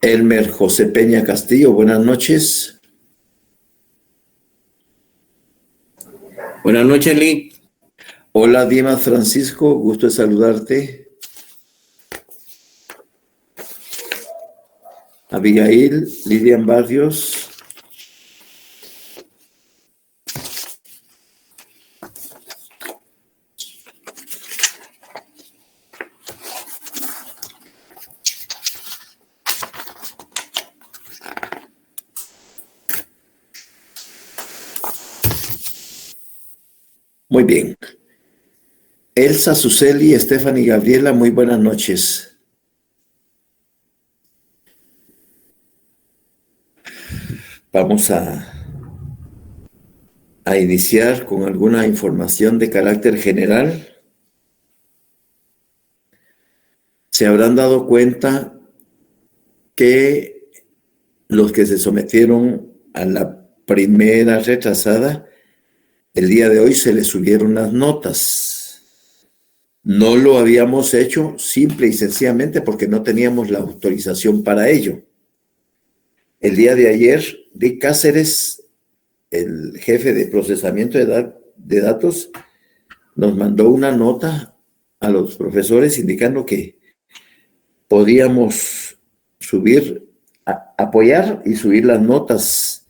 Elmer José Peña Castillo, buenas noches. Buenas noches, Lee. Hola, Dimas Francisco, gusto de saludarte. Abigail, Lilian Barrios. Muy bien. Elsa, Suseli, Stephanie, Gabriela, muy buenas noches. Vamos a iniciar con alguna información de carácter general. Se habrán dado cuenta que los que se sometieron a la primera retrasada, el día de hoy se les subieron las notas. No lo habíamos hecho simple y sencillamente porque no teníamos la autorización para ello. El día de ayer, Dick Cáceres, el jefe de procesamiento de datos, nos mandó una nota a los profesores indicando que podíamos apoyar y subir las notas,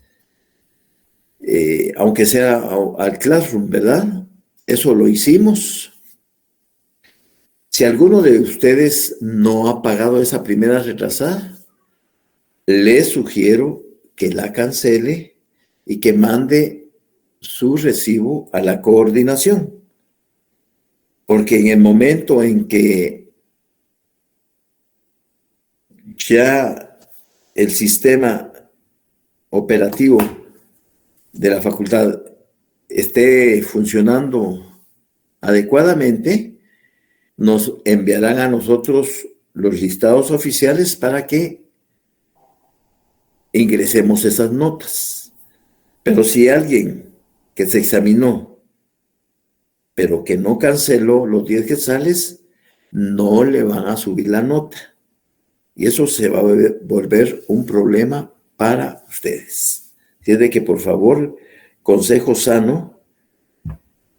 aunque sea al Classroom, ¿verdad? Eso lo hicimos. Si alguno de ustedes no ha pagado esa primera retrasada, les sugiero que la cancele y que mande su recibo a la coordinación. Porque en el momento en que ya el sistema operativo de la facultad esté funcionando adecuadamente, nos enviarán a nosotros los listados oficiales para que ingresemos esas notas. Pero si alguien que se examinó, pero que no canceló los 10 quetzales, no le van a subir la nota. Y eso se va a volver un problema para ustedes. Tiene que, por favor, consejo sano,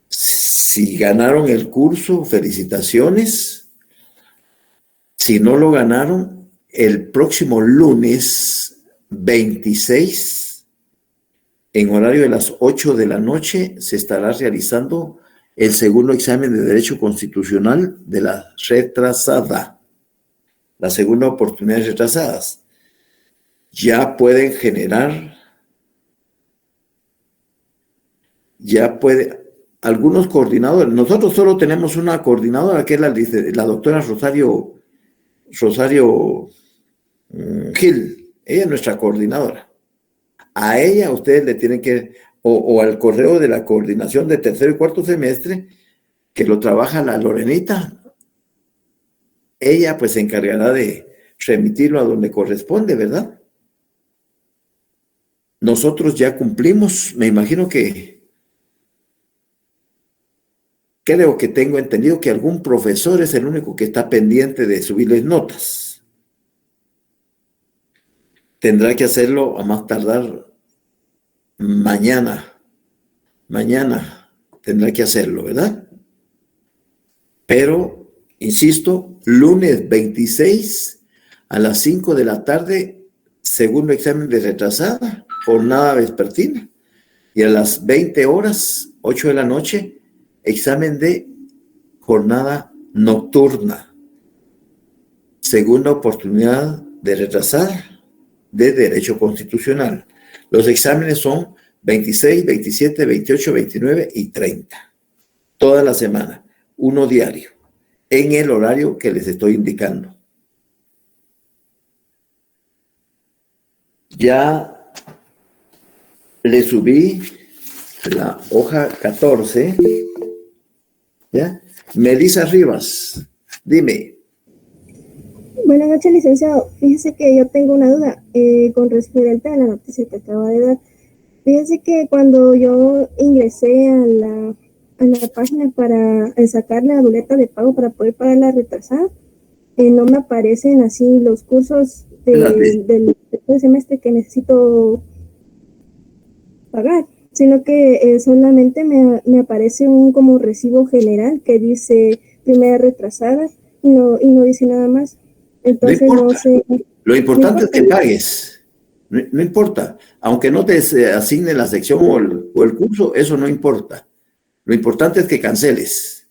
si ganaron el curso, felicitaciones. Si no lo ganaron, el próximo lunes 26, en horario de las 8 de la noche, se estará realizando el segundo examen de Derecho Constitucional de la retrasada. La segunda oportunidad de retrasadas. Ya pueden generar, algunos coordinadores. Nosotros solo tenemos una coordinadora, que es la doctora Rosario Gil. Ella es nuestra coordinadora. A ella ustedes le tienen que, o al correo de la coordinación de tercero y cuarto semestre, que lo trabaja la Lorenita. Ella pues se encargará de remitirlo a donde corresponde, ¿verdad? Nosotros ya cumplimos, me imagino creo que tengo entendido que algún profesor es el único que está pendiente de subirles notas. Tendrá que hacerlo a más tardar mañana. Mañana tendrá que hacerlo, ¿verdad? Pero, insisto, lunes 26 a las 5 de la tarde, segundo examen de retrasada, jornada vespertina. Y a las 20 horas, 8 de la noche, examen de jornada nocturna. Segunda oportunidad de retrasada de Derecho Constitucional. Los exámenes son 26, 27, 28, 29 y 30. Toda la semana, uno diario, en el horario que les estoy indicando. Ya le subí la hoja 14. ¿Ya? Melissa Rivas, dime. Buenas noches, licenciado. Fíjese que yo tengo una duda con referente a la noticia que acaba de dar. Fíjese que cuando yo ingresé a la página para sacar la boleta de pago para poder pagar la retrasada, no me aparecen así los cursos Espérate. del semestre que necesito pagar, sino que solamente me aparece un como recibo general que dice primera retrasada y no dice nada más. No Entonces no importa. sé, Lo no importante es importa. que pagues. No, no importa. Aunque no te asigne la sección o el curso, eso no importa. Lo importante es que canceles.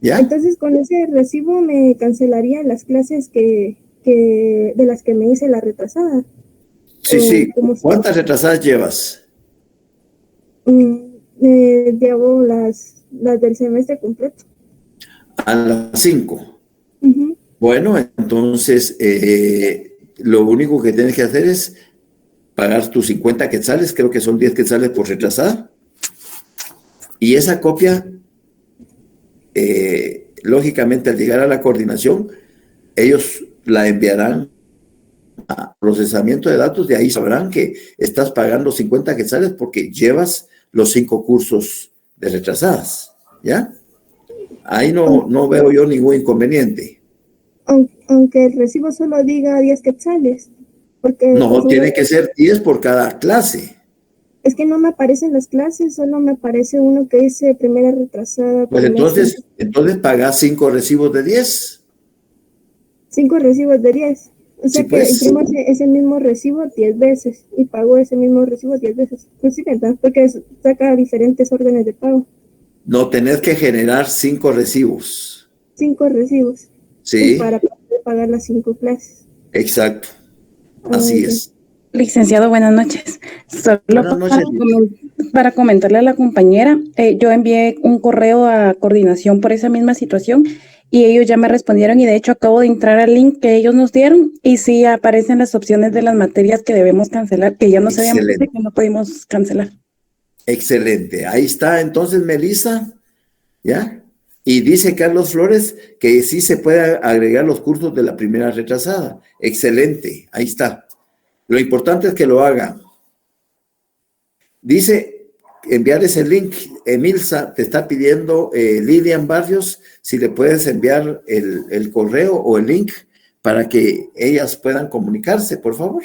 ¿Ya? Entonces con ese recibo me cancelaría las clases de las que me hice la retrasada. Sí, O sí. como ¿Cuántas retrasadas llevas? llevo las del semestre completo. A las 5. Ujú. Bueno, entonces lo único que tienes que hacer es pagar tus 50 quetzales, creo que son 10 quetzales por retrasada, y esa copia, lógicamente al llegar a la coordinación, ellos la enviarán a procesamiento de datos, de ahí sabrán que estás pagando 50 quetzales porque llevas los 5 cursos de retrasadas, ¿ya? Ahí no veo yo ningún inconveniente. Aunque el recibo solo diga 10 quetzales, porque No, solo tiene que ser 10 por cada clase. es que no me aparecen las clases, solo me aparece uno que dice primera retrasada, Pues primer entonces pagas 5 recibos de 10. 5 recibos de 10. O Sí, sea que pues, imprimo ese mismo recibo 10 veces y pago ese mismo recibo 10 veces. Pues sí, ¿verdad? Porque saca diferentes órdenes de pago. no tenés que generar 5 recibos. 5 recibos y para Sí, poder pagar las 5 clases. exacto. Ah, Así ya. es. Licenciado, buenas noches. Solo Buenas noches, Lidia. para comentarle a la compañera, yo envié un correo a coordinación por esa misma situación y ellos ya me respondieron y de hecho acabo de entrar al link que ellos nos dieron y sí aparecen las opciones de las materias que debemos cancelar, que ya nos habíamos dicho Excelente, que no pudimos cancelar. excelente. Ahí está entonces Melissa, ¿ya? Y dice Carlos Flores que sí se puede agregar los cursos de la primera retrasada. Excelente, ahí está. Lo importante es que lo haga. Dice enviar ese link. Emilsa te está pidiendo, Lilian Barrios, si le puedes enviar el correo o el link para que ellas puedan comunicarse, por favor.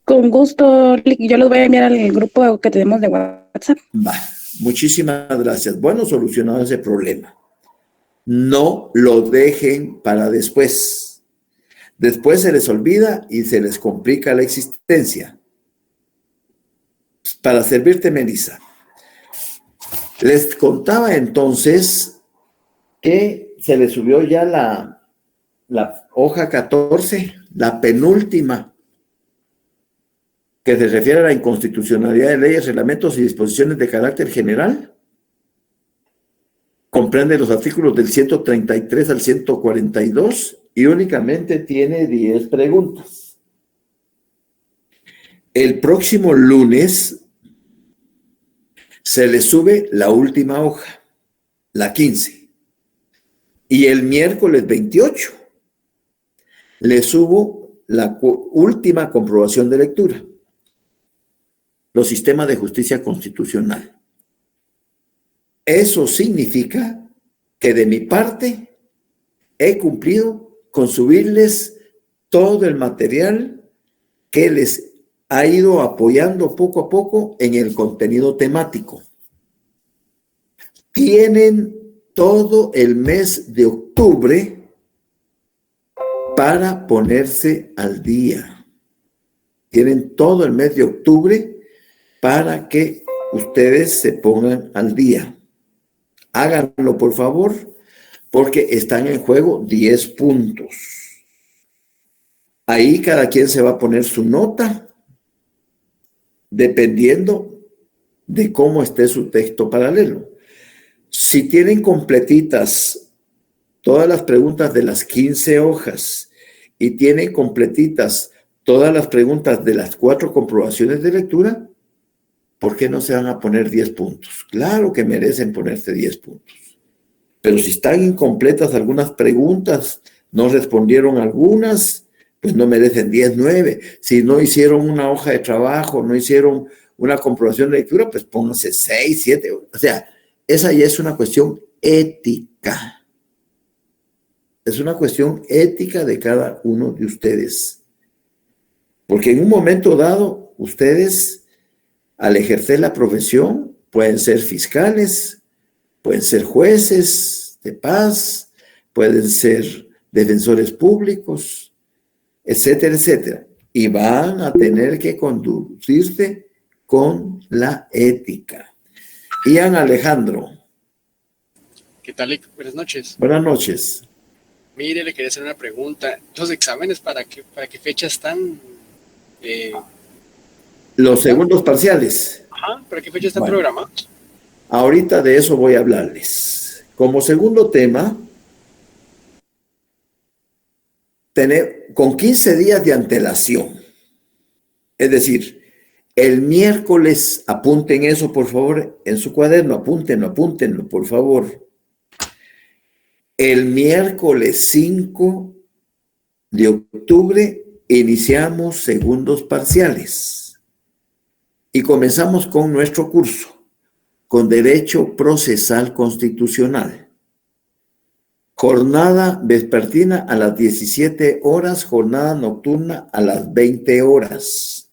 Con gusto, yo los voy a enviar al grupo que tenemos de WhatsApp. Va, muchísimas gracias. Bueno, solucionado ese problema. No lo dejen para después. Después se les olvida y se les complica la existencia. Para servirte, Melissa. Les contaba entonces que se les subió ya la hoja 14, la penúltima, que se refiere a la inconstitucionalidad de leyes, reglamentos y disposiciones de carácter general. Comprende los artículos del 133 al 142 y únicamente tiene 10 preguntas. El próximo lunes se le sube la última hoja, la 15, y el miércoles 28 le subo la última comprobación de lectura, los sistemas de justicia constitucional. Eso significa que de mi parte he cumplido con subirles todo el material que les ha ido apoyando poco a poco en el contenido temático. Tienen todo el mes de octubre para ponerse al día. Tienen todo el mes de octubre para que ustedes se pongan al día. Háganlo, por favor, porque están en juego 10 puntos. Ahí cada quien se va a poner su nota dependiendo de cómo esté su texto paralelo. Si tienen completitas todas las preguntas de las 15 hojas y tienen completitas todas las preguntas de las 4 comprobaciones de lectura, ¿por qué no se van a poner 10 puntos? Claro que merecen ponerse 10 puntos. Pero si están incompletas algunas preguntas, no respondieron algunas, pues no merecen 10, 9. Si no hicieron una hoja de trabajo, no hicieron una comprobación de lectura, pues pónganse 6, 7. O sea, esa ya es una cuestión ética. es una cuestión ética de cada uno de ustedes. Porque en un momento dado, ustedes, al ejercer la profesión, pueden ser fiscales, pueden ser jueces de paz, pueden ser defensores públicos, etcétera, etcétera. Y van a tener que conducirse con la ética. Ian Alejandro. ¿Qué tal? Buenas noches. Buenas noches. Mire, le quería hacer una pregunta. ¿Los exámenes para qué fecha están? Los segundos parciales. Ajá, ¿para qué fecha están programados? Ahorita de eso voy a hablarles. Como segundo tema, con 15 días de antelación. Es decir, el miércoles, apunten eso, por favor, en su cuaderno, apúntenlo, por favor. El miércoles 5 de octubre iniciamos segundos parciales y comenzamos con nuestro curso, con Derecho Procesal Constitucional. Jornada vespertina a las 17 horas, jornada nocturna a las 20 horas.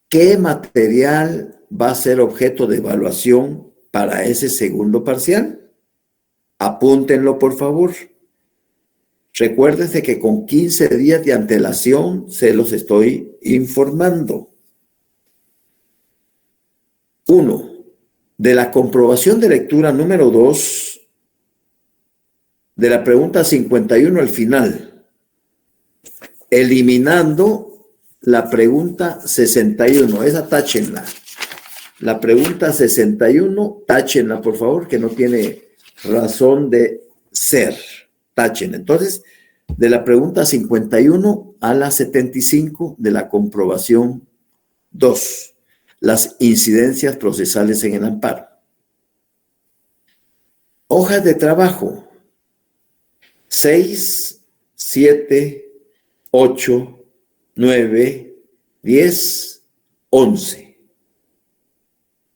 ¿Qué material va a ser objeto de evaluación para ese segundo parcial? Apúntenlo, por favor. Recuérdense que con 15 días de antelación se los estoy informando. 1. De la comprobación de lectura número 2, de la pregunta 51 al final, eliminando la pregunta 61. Esa táchenla. La pregunta 61, táchenla, por favor, que no tiene razón de ser. Tachen. Entonces, de la pregunta 51 a la 75 de la comprobación 2, las incidencias procesales en el amparo. Hojas de trabajo 6, 7, 8, 9, 10, 11.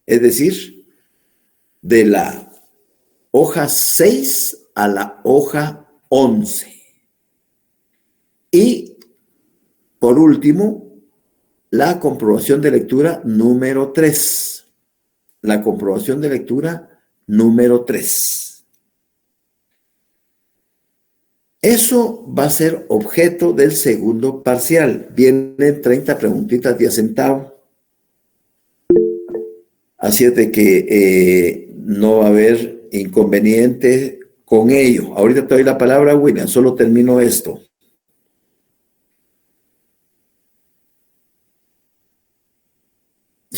Es decir, de la hoja 6 a la hoja 11. Y, por último, la comprobación de lectura número 3. La comprobación de lectura número 3. Eso va a ser objeto del segundo parcial. Vienen 30 preguntitas de a centavo. Así es de que no va a haber inconveniente con ello. Ahorita te doy la palabra, William. Solo termino esto.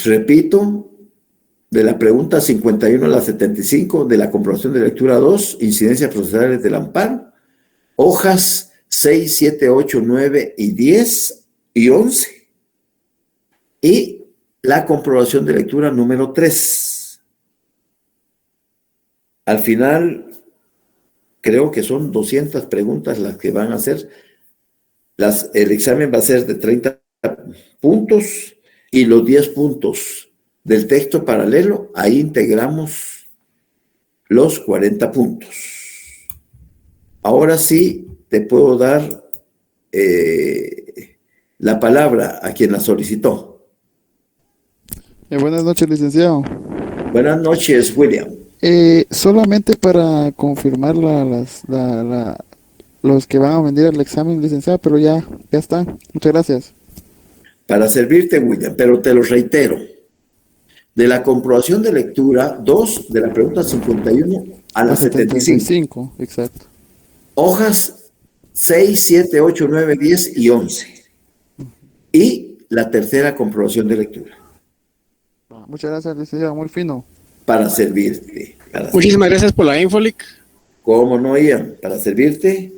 Repito, de la pregunta 51 a la 75 de la comprobación de lectura 2, incidencias procesales del amparo, hojas 6, 7, 8, 9 y 10 y 11. Y la comprobación de lectura número 3. Al final, creo que son 200 preguntas las que van a hacer. El examen va a ser de 30 puntos y los 10 puntos del texto paralelo, ahí integramos los 40 puntos. Ahora sí te puedo dar la palabra a quien la solicitó. Buenas noches, licenciado. Buenas noches, William. Solamente para confirmar los que van a venir al examen, licenciado, pero ya están. Muchas gracias. Para servirte, William, pero te lo reitero. De la comprobación de lectura 2, de la pregunta 51 a la 75. Exacto. Hojas 6, 7, 8, 9, 10 y 11. Y la tercera comprobación de lectura. Muchas gracias, licenciado, muy fino. Para servirte. Muchísimas gracias por la infolic. ¿Cómo no, Ian? Para servirte.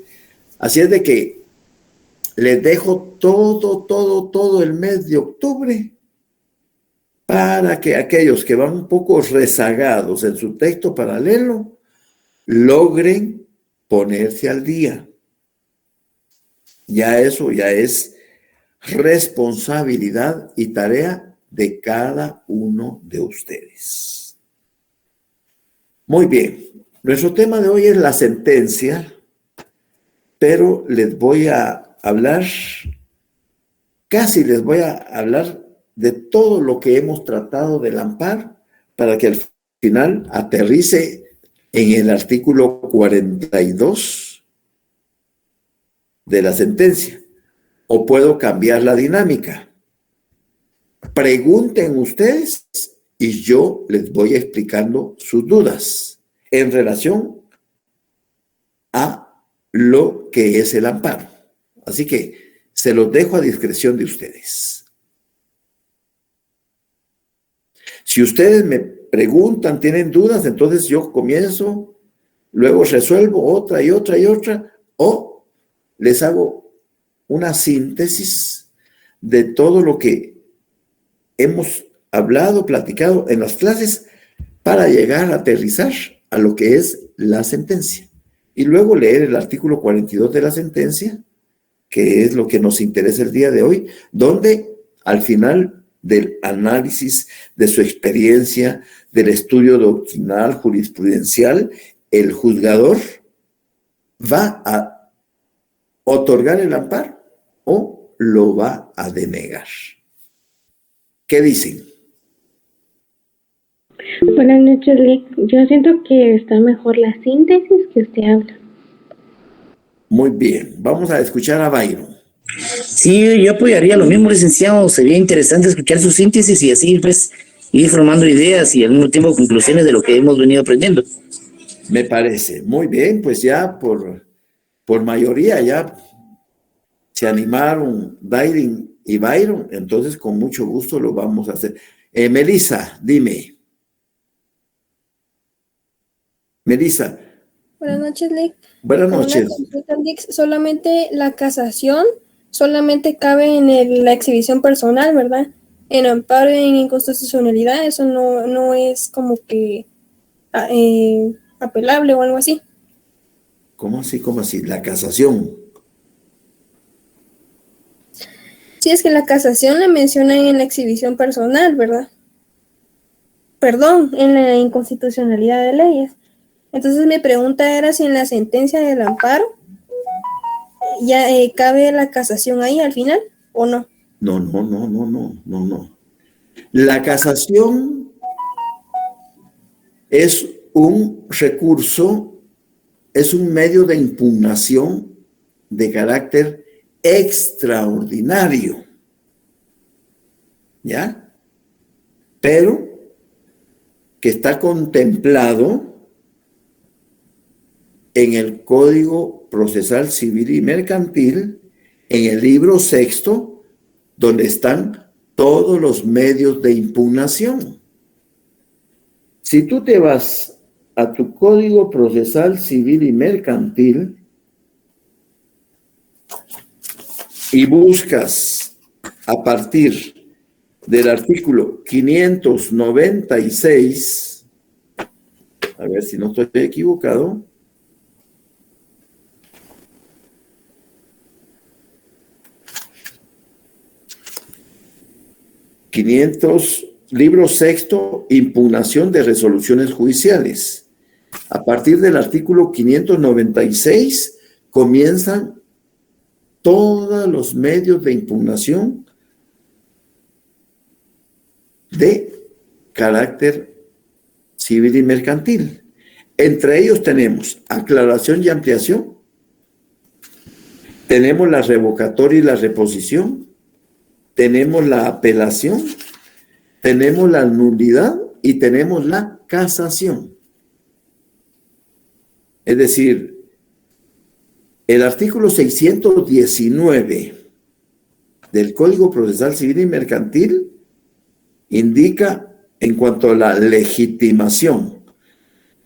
Así es de que les dejo todo el mes de octubre para que aquellos que van un poco rezagados en su texto paralelo logren ponerse al día. Ya eso ya es responsabilidad y tarea de cada uno de ustedes. Muy bien. Nuestro tema de hoy es la sentencia, pero les voy a hablar, casi les voy a hablar de todo lo que hemos tratado del amparo para que al final aterrice en el artículo 42 de la sentencia. O puedo cambiar la dinámica. Pregunten ustedes y yo les voy explicando sus dudas en relación a lo que es el amparo. Así que se los dejo a discreción de ustedes. Si ustedes me preguntan, tienen dudas, entonces yo comienzo, luego resuelvo otra y otra y otra, o les hago una síntesis de todo lo que hemos hablado, platicado en las clases para llegar a aterrizar a lo que es la sentencia. Y luego leer el artículo 42 de la sentencia, que es lo que nos interesa el día de hoy, donde al final del análisis de su experiencia, del estudio doctrinal, jurisprudencial, el juzgador va a otorgar el amparo o lo va a denegar. ¿Qué dicen? Buenas noches, Lick. Yo siento que está mejor la síntesis que usted habla. Muy bien, vamos a escuchar a Byron. Sí, yo apoyaría lo mismo, licenciado. Sería interesante escuchar su síntesis y así pues ir formando ideas y al mismo tiempo conclusiones de lo que hemos venido aprendiendo. Me parece. Muy bien, pues ya por mayoría ya se animaron Dairin y Byron, entonces con mucho gusto lo vamos a hacer. Melissa, dime. Melissa. Buenas noches, Lick. Buenas noches. Solamente la casación solamente cabe en la exhibición personal, ¿verdad? En amparo y en inconstitucionalidad, eso no es como que apelable o algo así. ¿Cómo así? ¿Cómo así? La casación. Sí, es que la casación la mencionan en la exhibición personal, ¿verdad? Perdón, en la inconstitucionalidad de leyes. Entonces mi pregunta era si en la sentencia del amparo ya cabe la casación ahí al final o no. No. La casación es un recurso, es un medio de impugnación de carácter extraordinario, ¿ya? Pero que está contemplado en el Código Procesal Civil y Mercantil, en el libro sexto, donde están todos los medios de impugnación. Si tú te vas a tu Código Procesal Civil y Mercantil y buscas a partir del artículo 596, a ver si no estoy equivocado, libro sexto, impugnación de resoluciones judiciales. A partir del artículo 596 comienzan todos los medios de impugnación de carácter civil y mercantil. Entre ellos tenemos aclaración y ampliación, tenemos la revocatoria y la reposición, tenemos la apelación, tenemos la nulidad y tenemos la casación. Es decir, el artículo 619 del Código Procesal Civil y Mercantil indica en cuanto a la legitimación,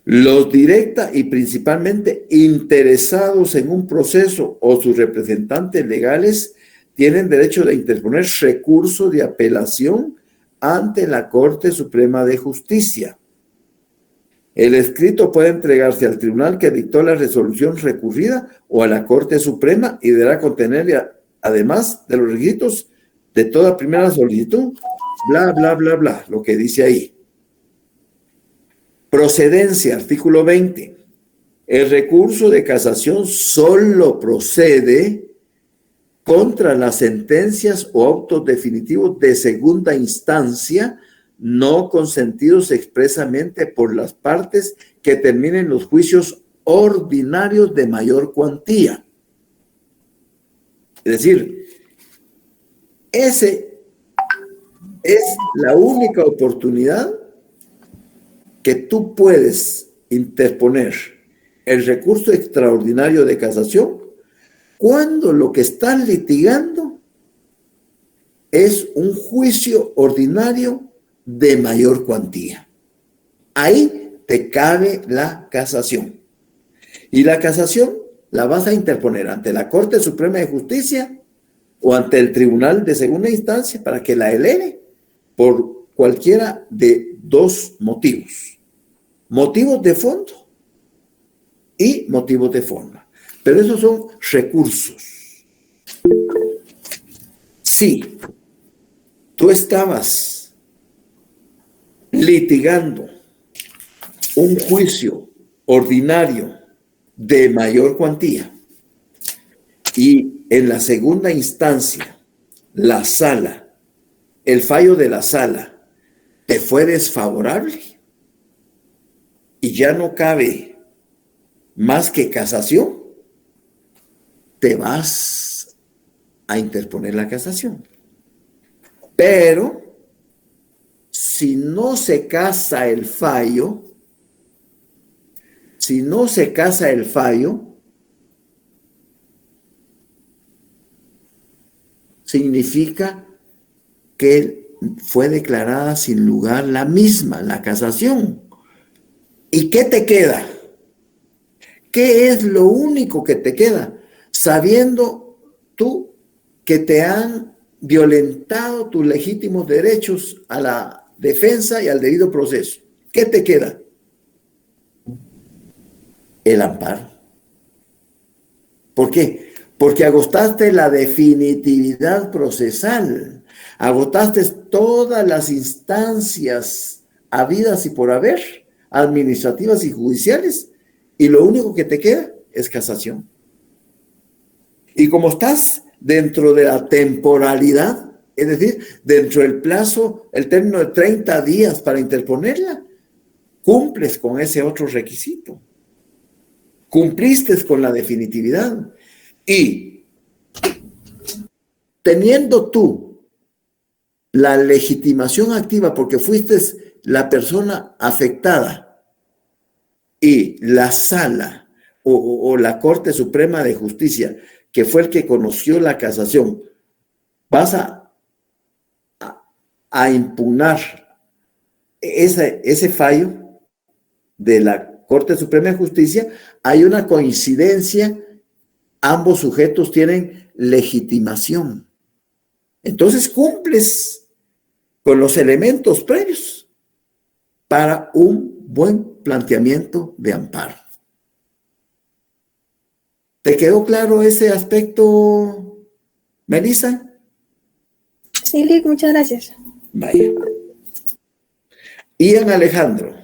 los directa y principalmente interesados en un proceso o sus representantes legales tienen derecho de interponer recurso de apelación ante la Corte Suprema de Justicia. El escrito puede entregarse al tribunal que dictó la resolución recurrida o a la Corte Suprema y deberá contener, además de los requisitos de toda primera solicitud, bla, bla, bla, bla, lo que dice ahí. Procedencia, artículo 20. El recurso de casación solo procede contra las sentencias o autos definitivos de segunda instancia no consentidos expresamente por las partes que terminen los juicios ordinarios de mayor cuantía. Es decir, ese es la única oportunidad que tú puedes interponer el recurso extraordinario de casación cuando lo que estás litigando es un juicio ordinario de mayor cuantía. Ahí te cabe la casación. Y la casación la vas a interponer ante la Corte Suprema de Justicia o ante el Tribunal de Segunda Instancia para que la eleve por cualquiera de dos motivos. Motivos de fondo y motivos de forma. Pero esos son recursos. Si tú estabas litigando un juicio ordinario de mayor cuantía y en la segunda instancia la sala, el fallo de la sala te fue desfavorable y ya no cabe más que casación, te vas a interponer la casación. Pero si no se casa el fallo, significa que fue declarada sin lugar la misma, la casación. ¿Y qué te queda? ¿Qué es lo único que te queda? Sabiendo tú que te han violentado tus legítimos derechos a la defensa y al debido proceso. ¿Qué te queda? El amparo. ¿Por qué? Porque agotaste la definitividad procesal, agotaste todas las instancias habidas y por haber, administrativas y judiciales, y lo único que te queda es casación. Y como estás dentro de la temporalidad, es decir, dentro del plazo, el término de 30 días para interponerla, cumples con ese otro requisito. Cumpliste con la definitividad. Y teniendo tú la legitimación activa porque fuiste la persona afectada y la sala o la Corte Suprema de Justicia, que fue el que conoció la casación, vas a impugnar ese fallo de la Corte Suprema de Justicia, hay una coincidencia, ambos sujetos tienen legitimación. Entonces cumples con los elementos previos para un buen planteamiento de amparo. ¿Te quedó claro ese aspecto, Melissa? Sí, Lick, muchas gracias. Vaya. Ian Alejandro.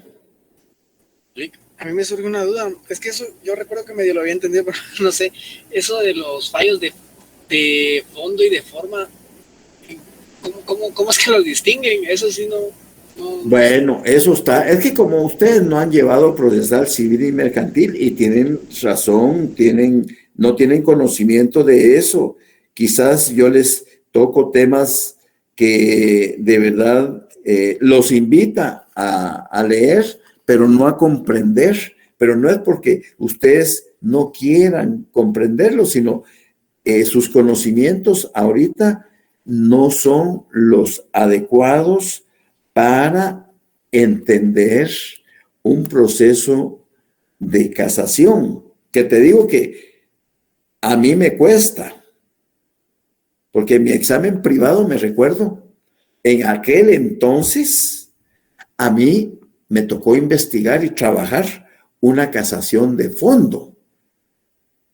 Lick, a mí me surge una duda. Es que eso yo recuerdo que medio lo había entendido, pero no sé. Eso de los fallos de fondo y de forma, ¿cómo es que los distinguen? Eso sí no. Bueno, eso está. Es que como ustedes no han llevado procesal civil y mercantil y tienen razón, no tienen conocimiento de eso. Quizás yo les toco temas que de verdad los invita a leer, pero no a comprender. Pero no es porque ustedes no quieran comprenderlo, sino sus conocimientos ahorita no son los adecuados para entender un proceso de casación, que te digo que a mí me cuesta, porque en mi examen privado me recuerdo, en aquel entonces a mí me tocó investigar y trabajar una casación de fondo.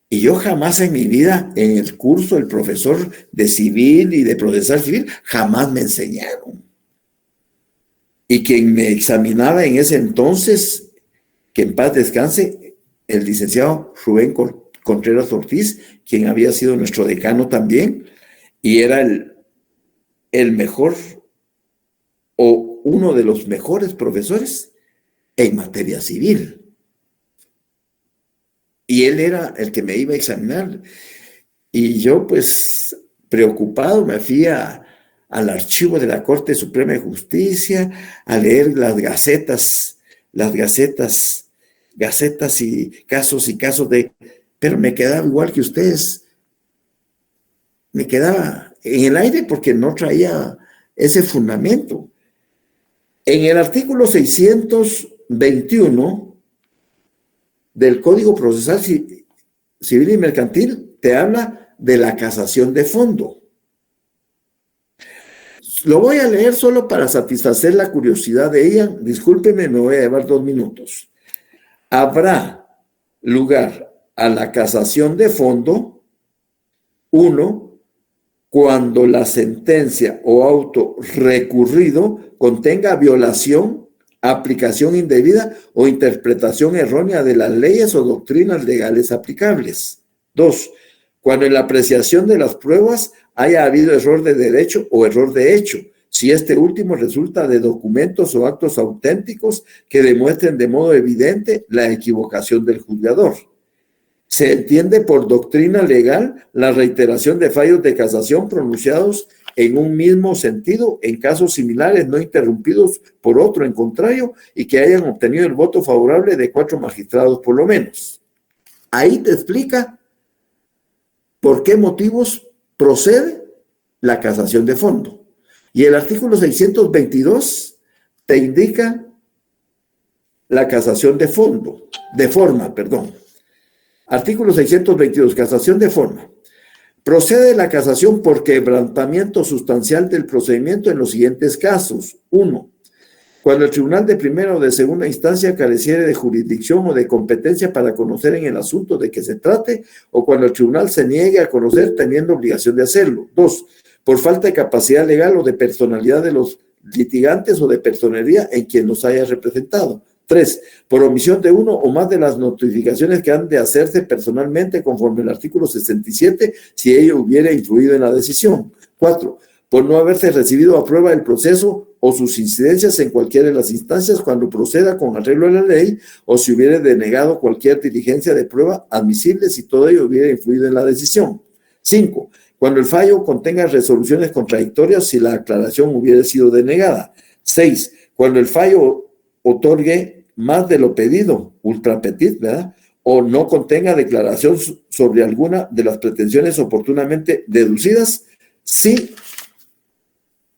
Y yo jamás en mi vida, en el curso, el profesor de civil y de procesal civil, jamás me enseñaron. Y quien me examinaba en ese entonces, que en paz descanse, el licenciado Rubén Contreras Ortiz, quien había sido nuestro decano también, y era el mejor o uno de los mejores profesores en materia civil. Y él era el que me iba a examinar. Y yo, pues, preocupado, me fui al archivo de la Corte Suprema de Justicia a leer las gacetas y casos de... Pero me quedaba igual que ustedes. Me quedaba en el aire porque no traía ese fundamento. En el artículo 621 del Código Procesal Civil y Mercantil te habla de la casación de fondo. Lo voy a leer solo para satisfacer la curiosidad de ella. Discúlpeme, me voy a llevar 2 minutos. Habrá lugar a la casación de fondo, 1, cuando la sentencia o auto recurrido contenga violación, aplicación indebida o interpretación errónea de las leyes o doctrinas legales aplicables. 2, cuando en la apreciación de las pruebas haya habido error de derecho o error de hecho, si este último resulta de documentos o actos auténticos que demuestren de modo evidente la equivocación del juzgador. Se entiende por doctrina legal la reiteración de fallos de casación pronunciados en un mismo sentido en casos similares no interrumpidos por otro en contrario y que hayan obtenido el voto favorable de 4 magistrados por lo menos. Ahí te explica por qué motivos procede la casación de fondo. Y el artículo 622 te indica la casación de fondo, de forma, perdón. Artículo 622, casación de forma. Procede la casación por quebrantamiento sustancial del procedimiento en los siguientes casos. 1. Cuando el tribunal de primera o de segunda instancia careciere de jurisdicción o de competencia para conocer en el asunto de que se trate, o cuando el tribunal se niegue a conocer teniendo obligación de hacerlo. 2. Por falta de capacidad legal o de personalidad de los litigantes o de personería en quien los haya representado. 3. Por omisión de uno o más de las notificaciones que han de hacerse personalmente conforme al artículo 67, si ello hubiera influido en la decisión. 4. Por no haberse recibido a prueba el proceso o sus incidencias en cualquiera de las instancias cuando proceda con arreglo a la ley o si hubiera denegado cualquier diligencia de prueba admisible si todo ello hubiera influido en la decisión. 5. Cuando el fallo contenga resoluciones contradictorias si la aclaración hubiera sido denegada. 6. Cuando el fallo otorgue más de lo pedido, ultra petit, ¿verdad? O no contenga declaración sobre alguna de las pretensiones oportunamente deducidas si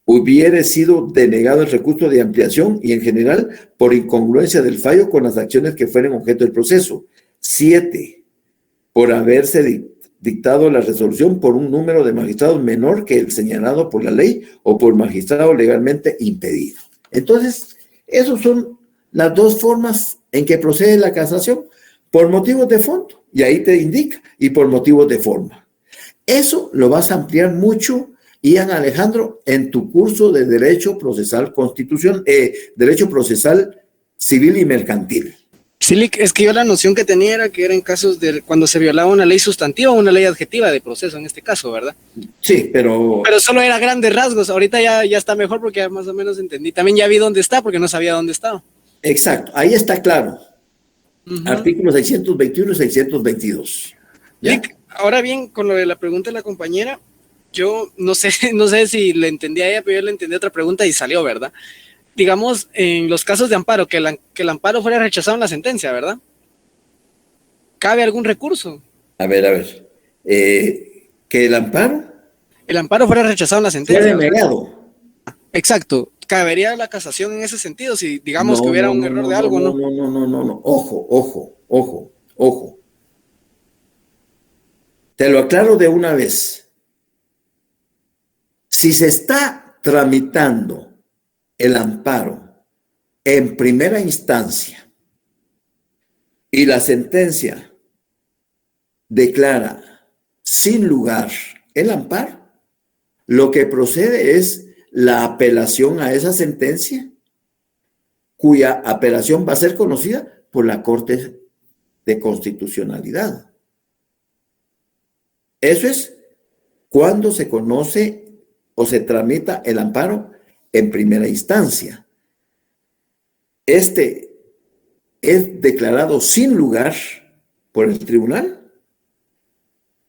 hubiere sido denegado el recurso de ampliación y en general por incongruencia del fallo con las acciones que fueran objeto del proceso. 7. Por haberse dictado la resolución por un número de magistrados menor que el señalado por la ley o por magistrado legalmente impedido. Entonces, esas son las 2 formas en que procede la casación, por motivos de fondo, y ahí te indica, y por motivos de forma. Eso lo vas a ampliar mucho, Ian Alejandro, en tu curso de Derecho Procesal Derecho Procesal Civil y Mercantil. Sí, es que yo la noción que tenía era que eran casos de cuando se violaba una ley sustantiva o una ley adjetiva de proceso en este caso, ¿verdad? Sí, pero solo era grandes rasgos. Ahorita ya está mejor porque ya más o menos entendí. También ya vi dónde está porque no sabía dónde estaba. Exacto, ahí está claro. Artículos 621 y 622. ¿Ya? Lick, ahora bien, con lo de la pregunta de la compañera, yo no sé si le entendí a ella, pero yo le entendí otra pregunta y salió, ¿verdad? Digamos, en los casos de amparo, que el amparo fuera rechazado en la sentencia, ¿verdad? ¿Cabe algún recurso? A ver. ¿Que el amparo? El amparo fuera rechazado en la sentencia. Fue denegado. Exacto. ¿Cabería la casación en ese sentido? Si digamos que hubiera un error de algo, ¿no? No. Ojo. Te lo aclaro de una vez. Si se está tramitando el amparo en primera instancia y la sentencia declara sin lugar el amparo, lo que procede es la apelación a esa sentencia, cuya apelación va a ser conocida por la Corte de Constitucionalidad. Eso es cuando se conoce o se tramita el amparo en primera instancia. Este es declarado sin lugar por el tribunal.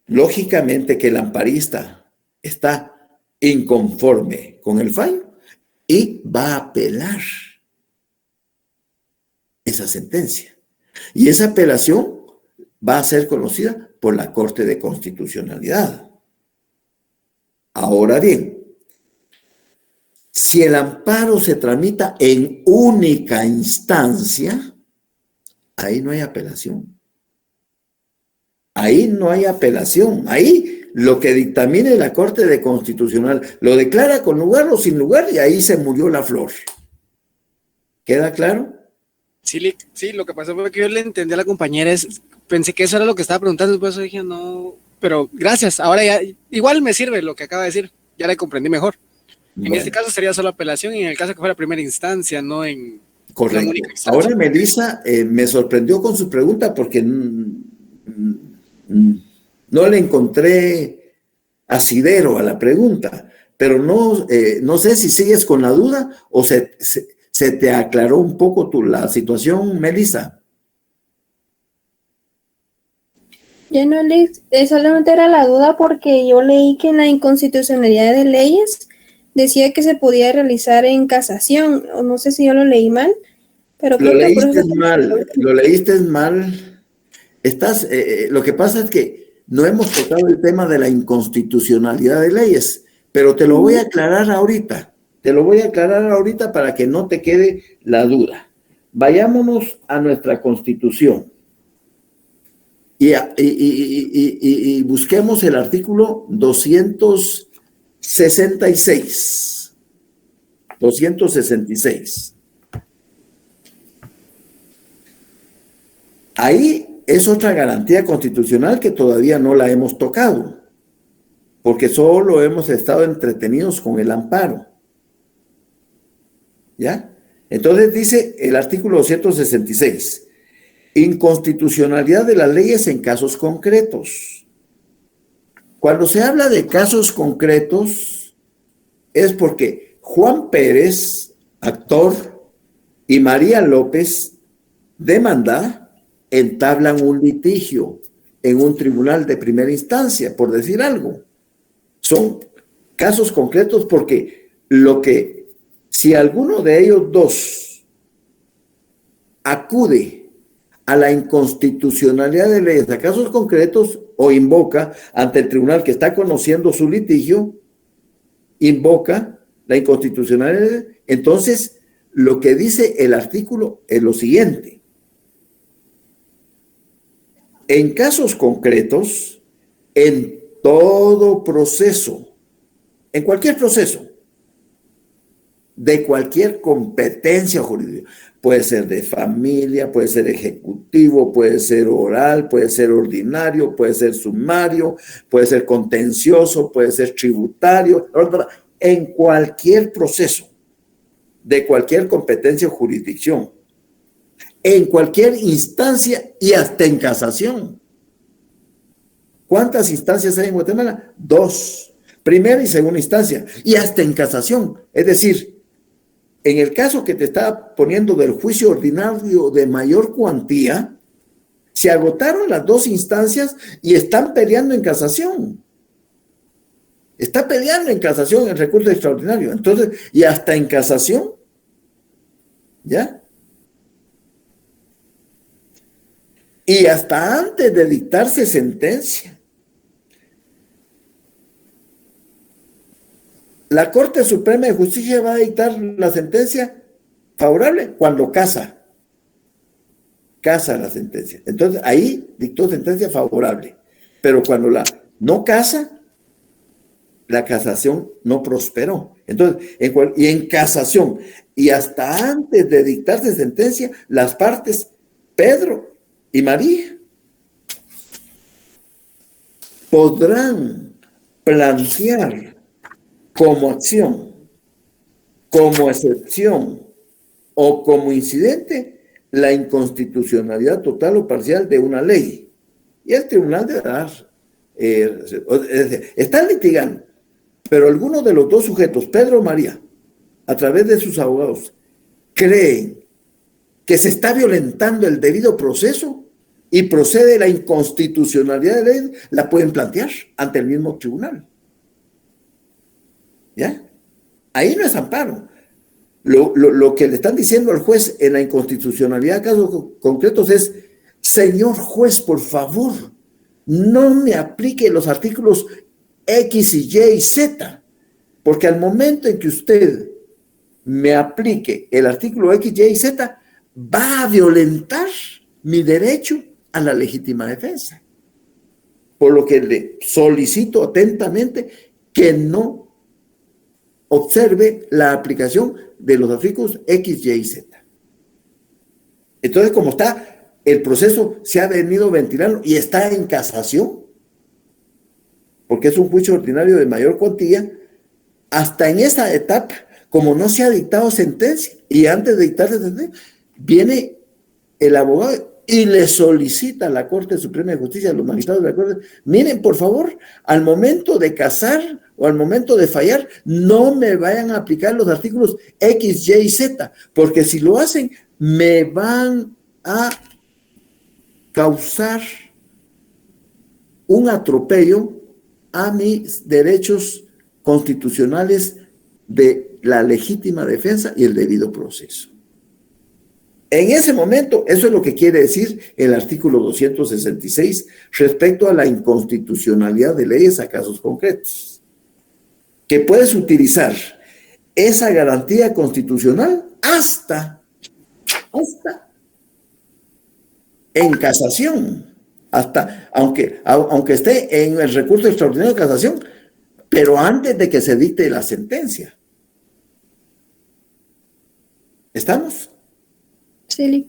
Lógicamente que el amparista está inconforme con el fallo y va a apelar esa sentencia. Y esa apelación va a ser conocida por la Corte de Constitucionalidad. Ahora bien, si el amparo se tramita en única instancia, ahí no hay apelación. Ahí no hay apelación. Ahí lo que dictamine la Corte de Constitucional lo declara con lugar o sin lugar y ahí se murió la flor. ¿Queda claro? Sí, lo que pasó fue que yo le entendí a la compañera, pensé que eso era lo que estaba preguntando, después dije no, pero gracias, ahora ya, igual me sirve lo que acaba de decir, ya le comprendí mejor. Bueno. En este caso sería solo apelación y en el caso que fuera primera instancia, no en correcto. La única instancia. Ahora Melissa me sorprendió con su pregunta porque no le encontré asidero a la pregunta, pero no sé si sigues con la duda o se te aclaró un poco la situación, Melissa. Ya no, solamente era la duda porque yo leí que en la inconstitucionalidad de leyes decía que se podía realizar en casación, o no sé si yo lo leí mal, pero lo leíste mal. Lo que pasa es que no hemos tocado el tema de la inconstitucionalidad de leyes, pero te lo voy a aclarar ahorita. Te lo voy a aclarar ahorita para que no te quede la duda. Vayámonos a nuestra Constitución y busquemos el artículo 266. 266. Ahí es otra garantía constitucional que todavía no la hemos tocado, porque solo hemos estado entretenidos con el amparo. ¿Ya? Entonces dice el artículo 266, inconstitucionalidad de las leyes en casos concretos. Cuando se habla de casos concretos, es porque Juan Pérez, actor, y María López, demanda, entablan un litigio en un tribunal de primera instancia, por decir algo. Son casos concretos porque si alguno de ellos dos acude a la inconstitucionalidad de leyes a casos concretos o invoca ante el tribunal que está conociendo su litigio, invoca la inconstitucionalidad, entonces lo que dice el artículo es lo siguiente. En casos concretos, en todo proceso, en cualquier proceso, de cualquier competencia jurídica, puede ser de familia, puede ser ejecutivo, puede ser oral, puede ser ordinario, puede ser sumario, puede ser contencioso, puede ser tributario, en cualquier proceso, de cualquier competencia o jurisdicción, en cualquier instancia y hasta en casación. ¿Cuántas instancias hay en Guatemala? 2, primera y segunda instancia, y hasta en casación. Es decir, en el caso que te estaba poniendo del juicio ordinario de mayor cuantía, se agotaron las 2 instancias y están peleando en casación. Está peleando en casación el recurso extraordinario. Entonces, y hasta en casación, ¿ya? Y hasta antes de dictarse sentencia. La Corte Suprema de Justicia va a dictar la sentencia favorable cuando casa la sentencia. Entonces, ahí dictó sentencia favorable. Pero cuando no casa, la casación no prosperó. Entonces, en casación, y hasta antes de dictarse sentencia, las partes, Pedro y María, podrán plantear como acción, como excepción o como incidente la inconstitucionalidad total o parcial de una ley. Y el tribunal de dar, están litigando, pero alguno de los dos sujetos, Pedro o María, a través de sus abogados, creen que se está violentando el debido proceso y procede la inconstitucionalidad de la ley, la pueden plantear ante el mismo tribunal. ¿Ya? Ahí no es amparo. Lo que le están diciendo al juez en la inconstitucionalidad de casos concretos es: señor juez, por favor, no me aplique los artículos X y Y y Z, porque al momento en que usted me aplique el artículo X, Y y Z, va a violentar mi derecho a la legítima defensa. Por lo que le solicito atentamente que no observe la aplicación de los artículos X, Y y Z. Entonces, como está, el proceso se ha venido ventilando y está en casación, porque es un juicio ordinario de mayor cuantía. Hasta en esa etapa, como no se ha dictado sentencia, y antes de dictarse sentencia, viene el abogado y le solicita a la Corte Suprema de Justicia, a los magistrados de la Corte: miren, por favor, al momento de casar o al momento de fallar, no me vayan a aplicar los artículos X, Y y Z, porque si lo hacen, me van a causar un atropello a mis derechos constitucionales de la legítima defensa y el debido proceso. En ese momento, eso es lo que quiere decir el artículo 266 respecto a la inconstitucionalidad de leyes a casos concretos. Que puedes utilizar esa garantía constitucional hasta en casación, aunque esté en el recurso extraordinario de casación, pero antes de que se dicte la sentencia. ¿Estamos? Sí.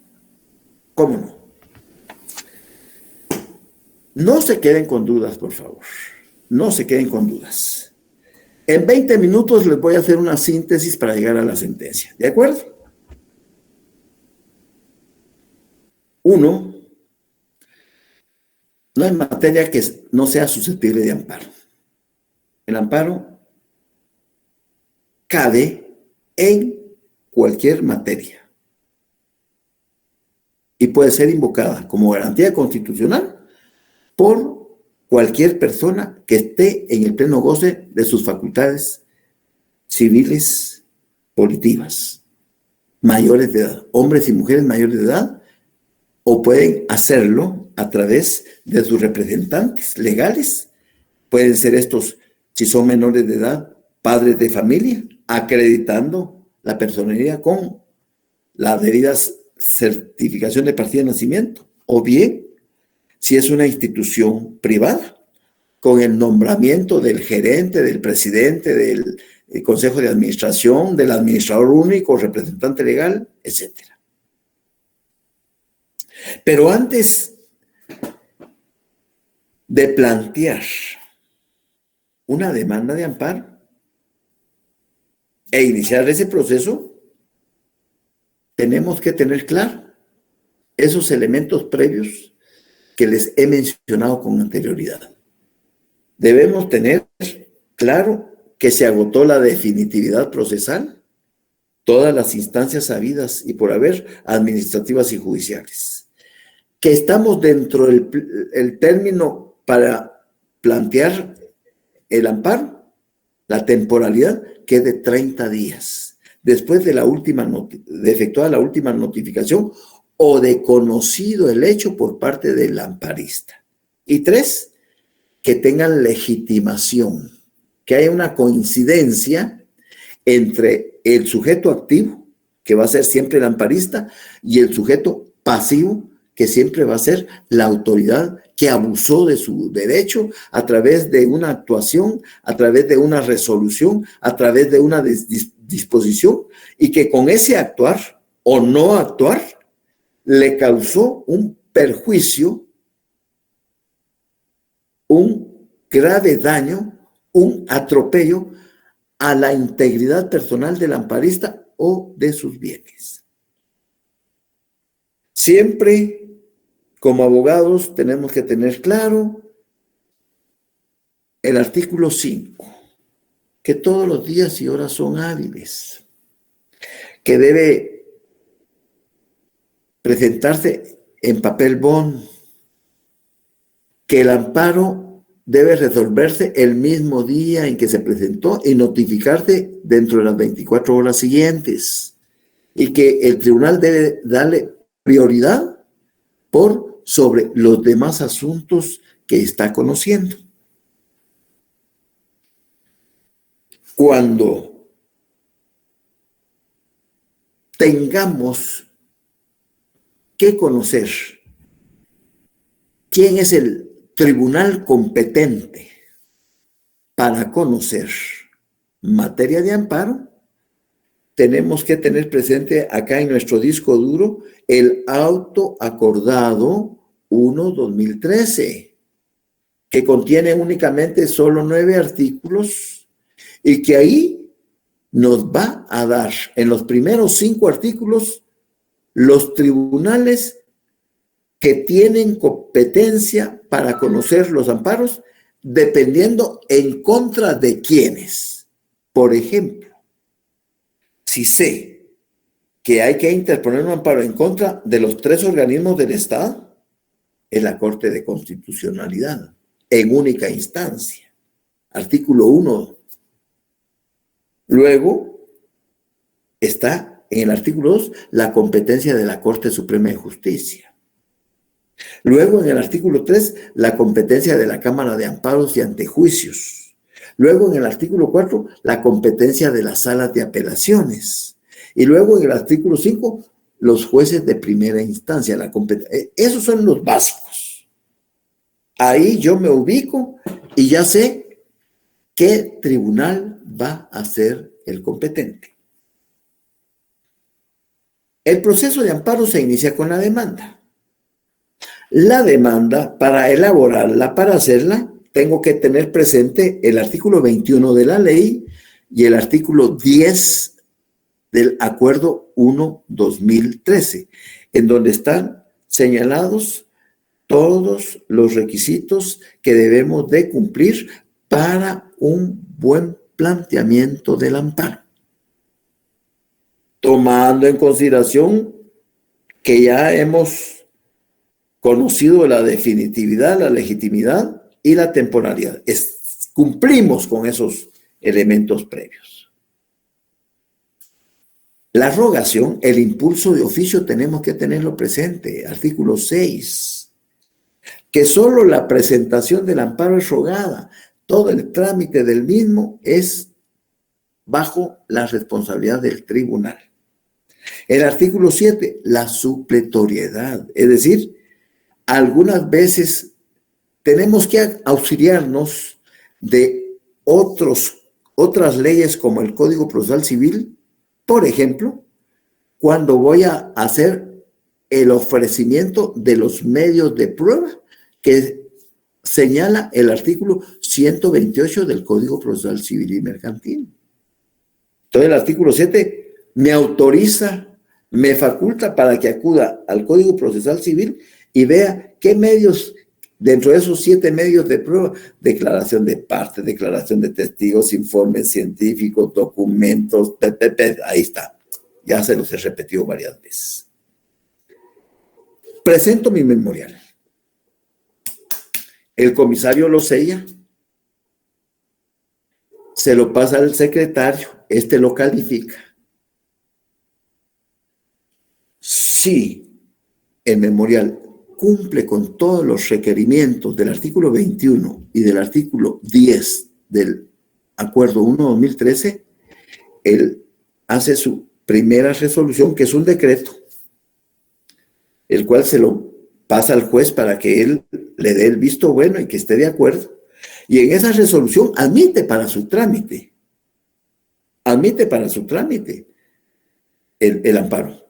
¿Cómo no? No se queden con dudas, por favor. No se queden con dudas. En 20 minutos les voy a hacer una síntesis para llegar a la sentencia. ¿De acuerdo? 1. No hay materia que no sea susceptible de amparo. El amparo cabe en cualquier materia y puede ser invocada como garantía constitucional por cualquier persona que esté en el pleno goce de sus facultades civiles, volitivas, mayores de edad, hombres y mujeres mayores de edad, o pueden hacerlo a través de sus representantes legales. Pueden ser estos, si son menores de edad, padres de familia, acreditando la personería con la debida certificación de partida de nacimiento, o bien, si es una institución privada, con el nombramiento del gerente, del presidente, del consejo de administración, del administrador único, representante legal, etc. Pero antes de plantear una demanda de amparo e iniciar ese proceso, tenemos que tener claro esos elementos previos que les he mencionado con anterioridad. Debemos tener claro que se agotó la definitividad procesal, todas las instancias habidas y por haber, administrativas y judiciales. Que estamos dentro del término para plantear el amparo, la temporalidad, que es de 30 días, después de efectuada la última notificación o de conocido el hecho por parte del amparista. Y 3, que tengan legitimación, que haya una coincidencia entre el sujeto activo, que va a ser siempre el amparista, y el sujeto pasivo, que siempre va a ser la autoridad que abusó de su derecho a través de una actuación, a través de una resolución, a través de una disposición, y que con ese actuar o no actuar le causó un perjuicio, un grave daño, un atropello a la integridad personal del amparista o de sus bienes. Siempre, como abogados, tenemos que tener claro el artículo 5, que todos los días y horas son hábiles, que debe presentarse en papel bond, que el amparo debe resolverse el mismo día en que se presentó y notificarse dentro de las 24 horas siguientes, y que el tribunal debe darle prioridad por sobre los demás asuntos que está conociendo. Cuando tengamos que conocer quién es el tribunal competente para conocer materia de amparo, tenemos que tener presente acá en nuestro disco duro el auto acordado 1/2013, que contiene únicamente solo 9 artículos y que ahí nos va a dar en los primeros 5 artículos los tribunales que tienen competencia para conocer los amparos, dependiendo en contra de quiénes. Por ejemplo, si sé que hay que interponer un amparo en contra de los 3 organismos del Estado, es la Corte de Constitucionalidad, en única instancia. Artículo 1. Luego está en el artículo 2 la competencia de la Corte Suprema de Justicia. Luego en el artículo 3 la competencia de la Cámara de Amparos y Antejuicios. Luego en el artículo 4 la competencia de las salas de apelaciones. Y luego en el artículo 5 los jueces de primera instancia. Esos son los básicos. Ahí yo me ubico y ya sé qué tribunal va a ser el competente. El proceso de amparo se inicia con la demanda. La demanda, para elaborarla, para hacerla, tengo que tener presente el artículo 21 de la ley y el artículo 10 del Acuerdo 1/2013, en donde están señalados todos los requisitos que debemos de cumplir para un buen planteamiento del amparo, tomando en consideración que ya hemos conocido la definitividad, la legitimidad y la temporalidad. Cumplimos con esos elementos previos. La rogación, el impulso de oficio, tenemos que tenerlo presente. Artículo 6, que solo la presentación del amparo es rogada. Todo el trámite del mismo es bajo la responsabilidad del tribunal. El artículo 7, la supletoriedad, es decir, algunas veces tenemos que auxiliarnos de otras leyes como el Código Procesal Civil, por ejemplo, cuando voy a hacer el ofrecimiento de los medios de prueba que señala el artículo 128 del Código Procesal Civil y Mercantil. Entonces el artículo 7 me autoriza, me faculta para que acuda al Código Procesal Civil y vea qué medios, dentro de esos 7 medios de prueba, declaración de parte, declaración de testigos, informes científicos, documentos, ahí está. Ya se los he repetido varias veces. Presento mi memorial. El comisario lo sella, se lo pasa al secretario, este lo califica. Si el memorial cumple con todos los requerimientos del artículo 21 y del artículo 10 del Acuerdo 1/2013, él hace su primera resolución, que es un decreto, el cual se lo pasa al juez para que él le dé el visto bueno y que esté de acuerdo. Y en esa resolución admite para su trámite el amparo,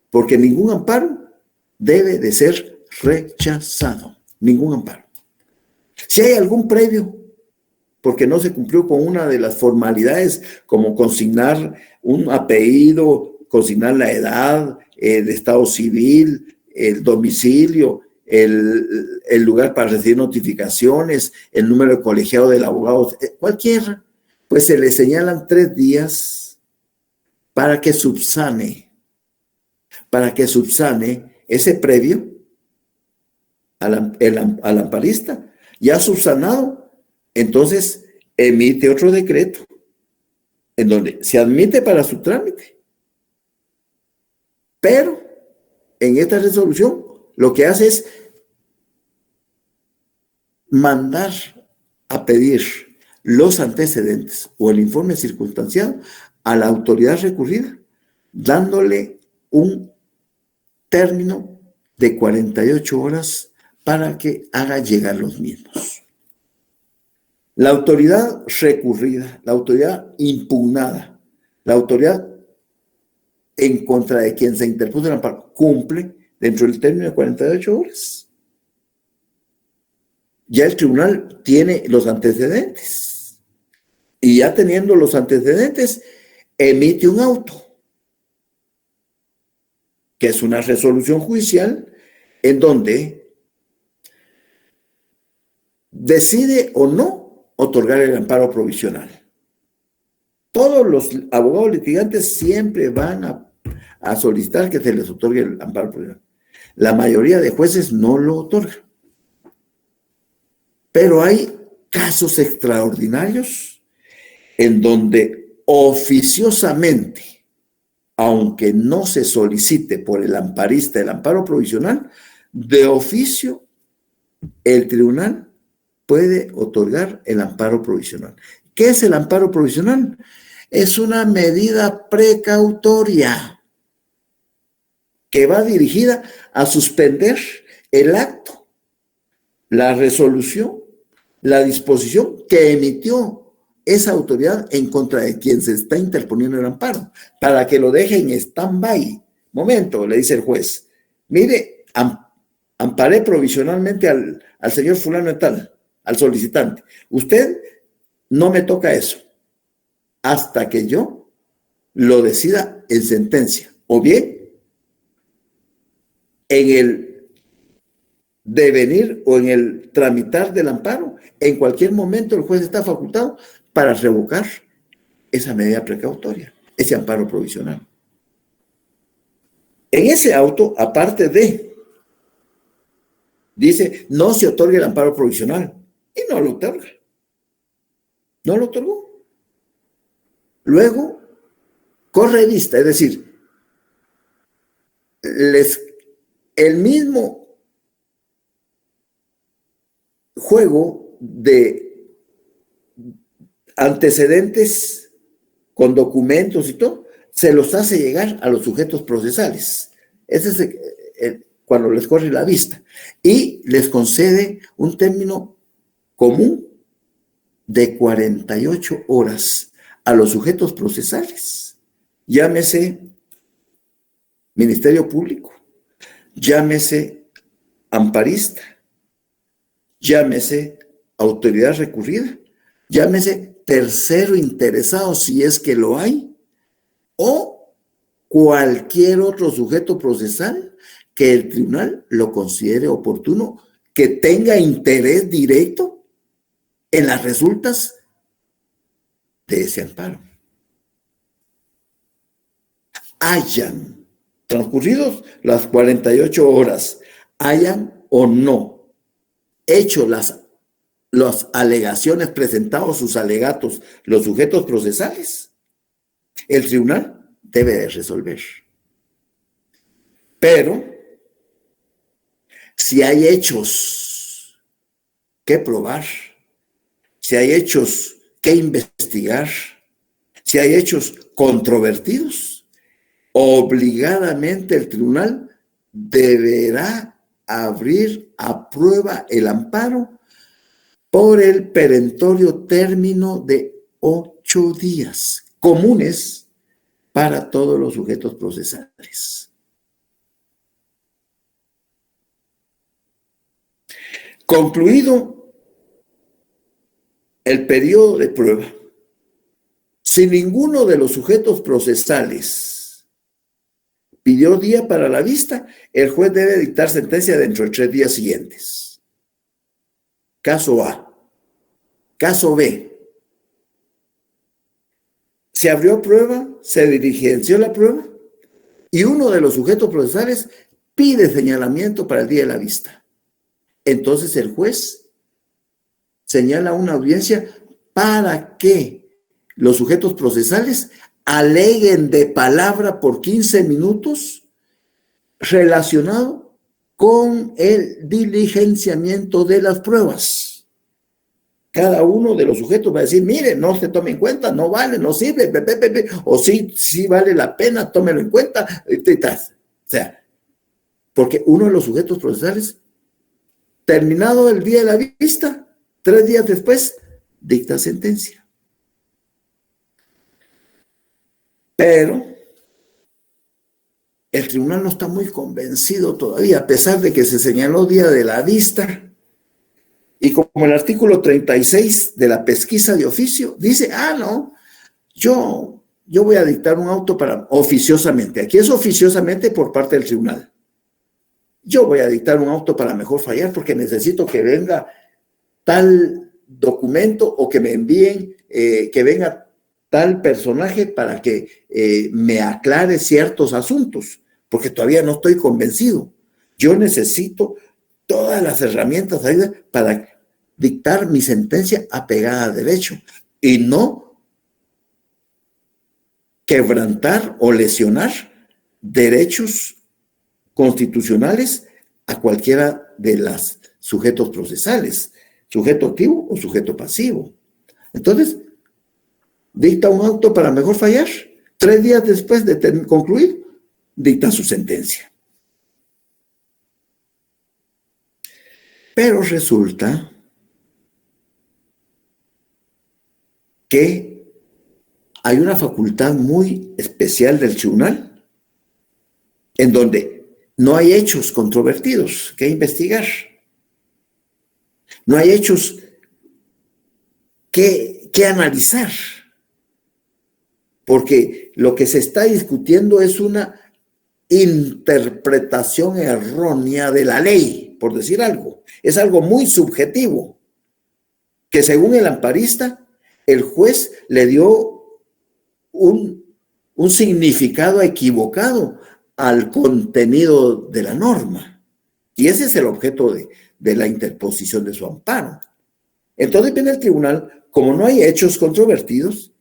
porque ningún amparo debe de ser rechazado, ningún amparo. Si hay algún previo, porque no se cumplió con una de las formalidades, como consignar un apellido, consignar la edad, el estado civil, el domicilio, el lugar para recibir notificaciones, el número de colegiado del abogado, cualquiera, pues se le señalan 3 días para que subsane ese previo al amparista. Ya subsanado, entonces emite otro decreto en donde se admite para su trámite. Pero en esta resolución lo que hace es mandar a pedir los antecedentes o el informe circunstanciado a la autoridad recurrida, dándole un término de 48 horas para que haga llegar los mismos. La autoridad recurrida, la autoridad impugnada, la autoridad en contra de quien se interpuso el amparo, cumple dentro del término de 48 horas. Ya el tribunal tiene los antecedentes. Y ya teniendo los antecedentes, emite un auto, que es una resolución judicial en donde decide o no otorgar el amparo provisional. Todos los abogados litigantes siempre van a solicitar que se les otorgue el amparo provisional. La mayoría de jueces no lo otorgan. Pero hay casos extraordinarios en donde oficiosamente, aunque no se solicite por el amparista el amparo provisional, de oficio el tribunal puede otorgar el amparo provisional. ¿Qué es el amparo provisional? Es una medida precautoria que va dirigida a suspender el acto, la resolución, la disposición que emitió esa autoridad en contra de quien se está interponiendo el amparo, para que lo deje en stand-by. Momento, le dice el juez, mire, amparé provisionalmente al señor fulano de tal, al solicitante. Usted no me toca eso hasta que yo lo decida en sentencia, o bien en el devenir o en el tramitar del amparo. En cualquier momento el juez está facultado para revocar esa medida precautoria, ese amparo provisional. En ese auto, aparte de, dice, no se otorga el amparo provisional, y no lo otorga. No lo otorgó. Luego, corre vista, es decir, el mismo juego de antecedentes con documentos y todo, se los hace llegar a los sujetos procesales. Ese es cuando les corre la vista. Y les concede un término común de 48 horas a los sujetos procesales. Llámese Ministerio Público, llámese amparista, llámese autoridad recurrida, llámese tercero interesado si es que lo hay, o cualquier otro sujeto procesal que el tribunal lo considere oportuno, que tenga interés directo en las resultas de ese amparo. Hayan transcurridos las 48 horas, hayan o no hecho las alegaciones, presentados sus alegatos, los sujetos procesales, el tribunal debe de resolver. Pero, si hay hechos que probar, si hay hechos que investigar, si hay hechos controvertidos, obligadamente el tribunal deberá abrir a prueba el amparo por el perentorio término de 8 días, comunes para todos los sujetos procesales. Concluido el periodo de prueba, si ninguno de los sujetos procesales pidió día para la vista, el juez debe dictar sentencia dentro de 3 días siguientes. Caso A. Caso B. Se abrió prueba, se diligenció la prueba y uno de los sujetos procesales pide señalamiento para el día de la vista. Entonces el juez señala una audiencia para que los sujetos procesales aleguen de palabra por 15 minutos relacionado con el diligenciamiento de las pruebas. Cada uno de los sujetos va a decir, mire, no se tome en cuenta, no vale, no sirve, o sí vale la pena, tómelo en cuenta, o sea, porque uno de los sujetos procesales, terminado el día de la vista, 3 días después, dicta sentencia. Pero el tribunal no está muy convencido todavía, a pesar de que se señaló día de la vista. Y como el artículo 36 de la pesquisa de oficio dice, no, yo voy a dictar un auto para oficiosamente. Aquí es oficiosamente por parte del tribunal. Yo voy a dictar un auto para mejor fallar porque necesito que venga tal documento o que me envíen, que venga tal personaje para que me aclare ciertos asuntos, porque todavía no estoy convencido. Yo necesito todas las herramientas para dictar mi sentencia apegada a derecho y no quebrantar o lesionar derechos constitucionales a cualquiera de los sujetos procesales, sujeto activo o sujeto pasivo. Entonces, dicta un auto para mejor fallar, 3 días después de concluir, dicta su sentencia. Pero resulta que hay una facultad muy especial del tribunal en donde no hay hechos controvertidos que investigar. No hay hechos que analizar. Porque lo que se está discutiendo es una interpretación errónea de la ley, por decir algo. Es algo muy subjetivo, que según el amparista, el juez le dio un significado equivocado al contenido de la norma. Y ese es el objeto de la interposición de su amparo. Entonces viene el tribunal, como no hay hechos controvertidos,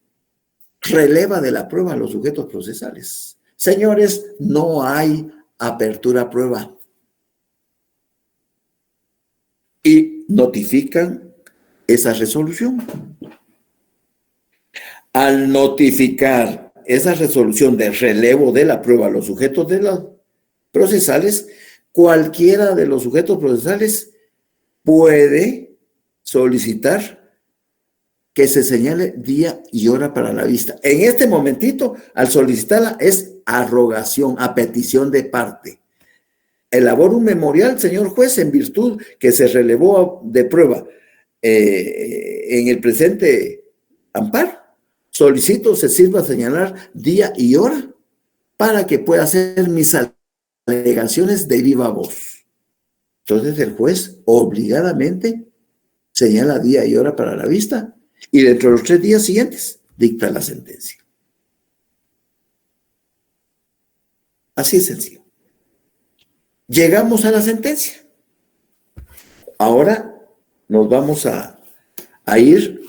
releva de la prueba a los sujetos procesales. Señores, no hay apertura a prueba. Y notifican esa resolución. Al notificar esa resolución de relevo de la prueba a los sujetos de los procesales, cualquiera de los sujetos procesales puede solicitar que se señale día y hora para la vista. En este momentito, al solicitarla, es arrogación, a petición de parte. Elaboro un memorial, señor juez, en virtud que se relevó de prueba en el presente amparo. Solicito se sirva a señalar día y hora para que pueda hacer mis alegaciones de viva voz. Entonces el juez obligadamente señala día y hora para la vista y dentro de los 3 días siguientes dicta la sentencia. Así es sencillo. Llegamos a la sentencia. Ahora nos vamos a ir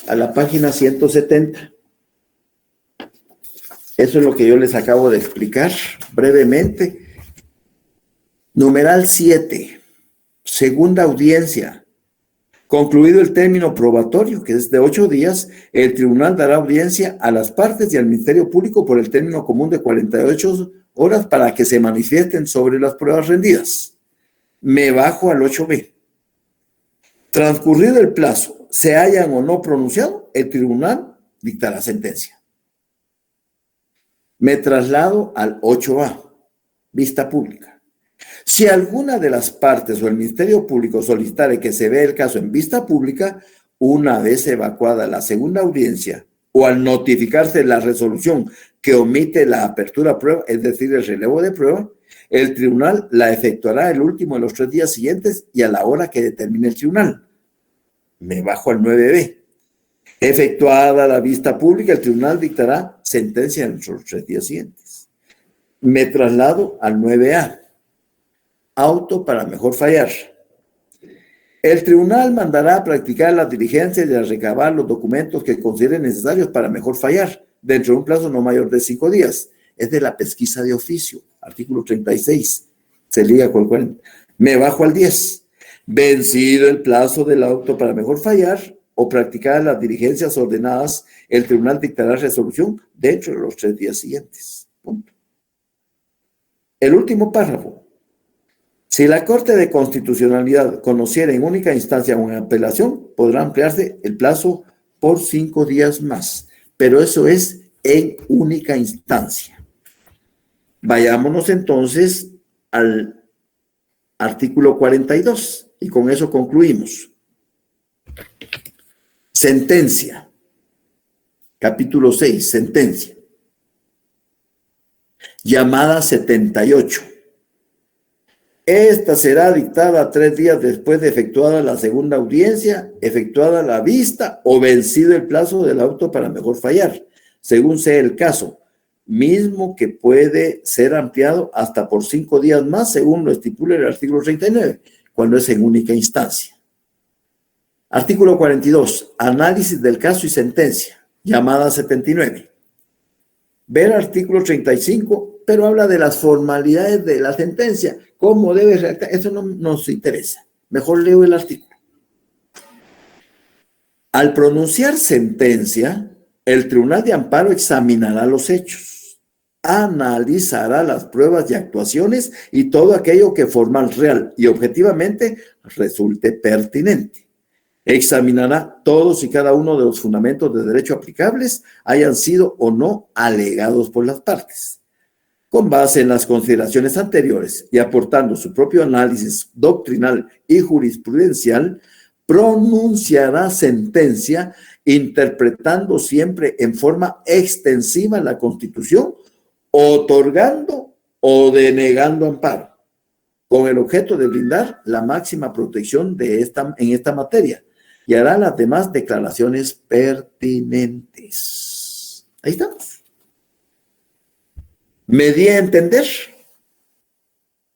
a la página 170. Eso es lo que yo les acabo de explicar brevemente. Numeral 7, segunda audiencia. Concluido el término probatorio, que es de 8 días, el tribunal dará audiencia a las partes y al Ministerio Público por el término común de 48 horas para que se manifiesten sobre las pruebas rendidas. Me bajo al 8b. Transcurrido el plazo, se hayan o no pronunciado, el tribunal dictará sentencia. Me traslado al 8a, vista pública. Si alguna de las partes o el Ministerio Público solicitare que se vea el caso en vista pública, una vez evacuada la segunda audiencia o al notificarse la resolución que omite la apertura a prueba, es decir, el relevo de prueba, el tribunal la efectuará el último de los 3 días siguientes y a la hora que determine el tribunal. Me bajo al 9b. Efectuada la vista pública, el tribunal dictará sentencia en los 3 días siguientes. Me traslado al 9a. Auto para mejor fallar. El tribunal mandará a practicar las diligencias y a recabar los documentos que considere necesarios para mejor fallar, dentro de un plazo no mayor de 5 días. Es de la pesquisa de oficio, artículo 36. Se liga con el 40. Me bajo al 10. Vencido el plazo del auto para mejor fallar o practicar las diligencias ordenadas, el tribunal dictará resolución dentro de los 3 días siguientes. Punto. El último párrafo. Si la Corte de Constitucionalidad conociera en única instancia una apelación, podrá ampliarse el plazo por 5 días más, pero eso es en única instancia. Vayámonos entonces al artículo 42 y con eso concluimos. Sentencia. Capítulo 6, sentencia. Llamada 78. Esta será dictada 3 días después de efectuada la segunda audiencia, efectuada la vista o vencido el plazo del auto para mejor fallar, según sea el caso, mismo que puede ser ampliado hasta por 5 días más, según lo estipula el artículo 39, cuando es en única instancia. Artículo 42. Análisis del caso y sentencia, llamada 79. Ver artículo 35, pero habla de las formalidades de la sentencia, cómo debe redactar. Eso no nos interesa. Mejor leo el artículo. Al pronunciar sentencia, el Tribunal de Amparo examinará los hechos, analizará las pruebas y actuaciones y todo aquello que formal, real y objetivamente resulte pertinente. Examinará todos y cada uno de los fundamentos de derecho aplicables, hayan sido o no alegados por las partes. Con base en las consideraciones anteriores y aportando su propio análisis doctrinal y jurisprudencial, pronunciará sentencia interpretando siempre en forma extensiva la Constitución, otorgando o denegando amparo, con el objeto de brindar la máxima protección en esta materia, y hará las demás declaraciones pertinentes. Ahí estamos. ¿Me di a entender?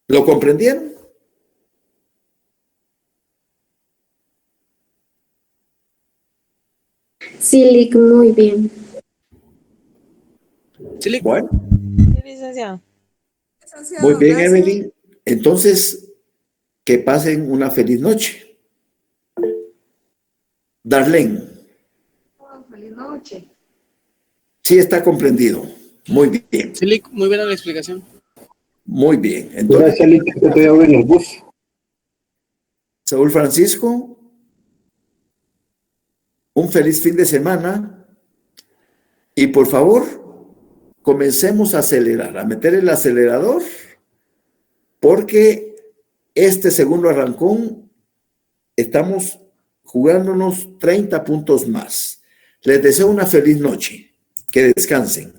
¿Lo comprendieron? Sí, Lick, muy bien. Sí, Lick. Bueno. Sí, licenciado. Muy bien, Evelyn. Entonces, que pasen una feliz noche. Darlene. Feliz noche. Sí, está comprendido. Muy bien. Sí, Lick, muy buena la explicación. Muy bien. Entonces, gracias, Lick, que te voy a ver en el bus. Saúl Francisco, un feliz fin de semana y por favor, comencemos a acelerar, a meter el acelerador, porque este segundo arrancón estamos jugándonos 30 puntos más. Les deseo una feliz noche. Que descansen.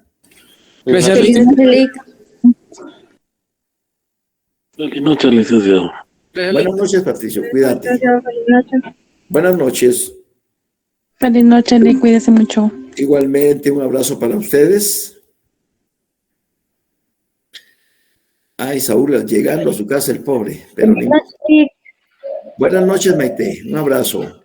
Gracias, Feliz Lick. noche, Lick. Feliz noche, licenciado. Gracias, Buenas Lick. noches, Patricio. Cuídate. Feliz noche. Buenas noches. Feliz noche, Lee, cuídese mucho. Igualmente, un abrazo para ustedes. Ay, Saúl, llegando a su casa el pobre. Pero Feliz noche, Lick. buenas noches, Maite. Un abrazo.